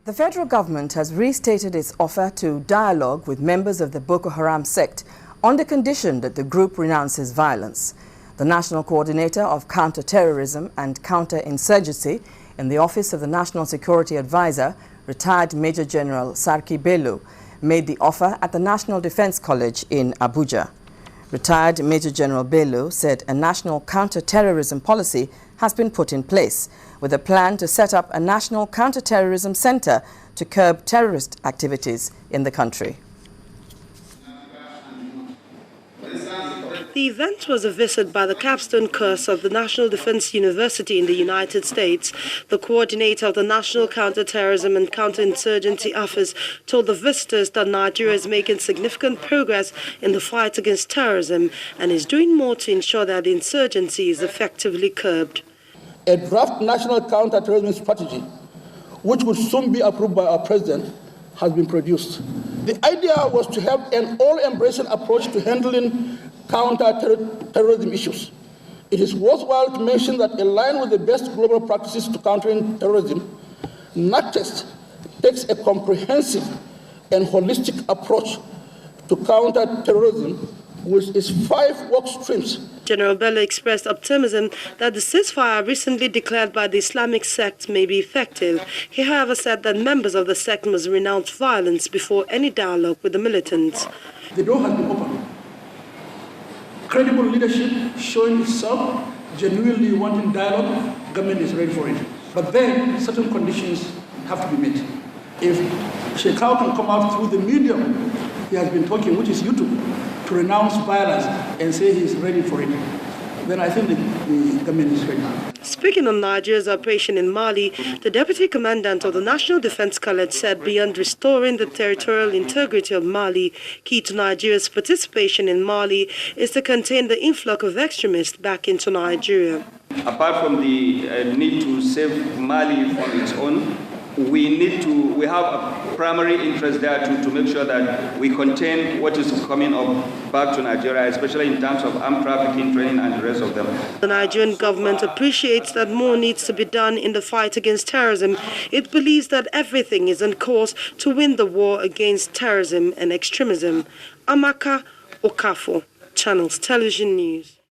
The federal government has restated its offer to dialogue with members of the Boko Haram sect on the condition that the group renounces violence. The National Coordinator of Counter-Terrorism and Counter-Insurgency in the Office of the National Security Advisor, retired Major General Sarki Bello, made the offer at the National Defense College in Abuja. Retired Major General Bello said a national counter-terrorism policy has been put in place, with a plan to set up a national counter-terrorism center to curb terrorist activities in the country. The event was a visit by the capstone course of the National Defense University in the United States. The coordinator of the National Counter-Terrorism and Counter-Insurgency Office told the visitors that Nigeria is making significant progress in the fight against terrorism and is doing more to ensure that the insurgency is effectively curbed. A draft national counter-terrorism strategy, which will soon be approved by our president, has been produced. The idea was to have an all-embracing approach to handling counter-terrorism issues. It is worthwhile to mention that, in line with the best global practices to countering terrorism, NACTEST takes a comprehensive and holistic approach to counter-terrorism with its 5 work streams. General Bello expressed optimism that the ceasefire recently declared by the Islamic sect may be effective. He, however, said that members of the sect must renounce violence before any dialogue with the militants. The door has been opened. Credible leadership showing itself, genuinely wanting dialogue, government is ready for it. But then certain conditions have to be met. If Shekau can come out through the medium he has been talking, which is YouTube, to renounce violence and say he is ready for it, then I think the government is ready. Speaking on Nigeria's operation in Mali, the Deputy Commandant of the National Defense College said beyond restoring the territorial integrity of Mali, key to Nigeria's participation in Mali is to contain the influx of extremists back into Nigeria. Apart from the need to save Mali from its own, we have a primary interest there to make sure that we contain what is coming up back to Nigeria, especially in terms of armed trafficking, training, and the rest of them. The Nigerian government appreciates that more needs to be done in the fight against terrorism. It believes that everything is on course to win the war against terrorism and extremism. Amaka Okafo, Channels Television News.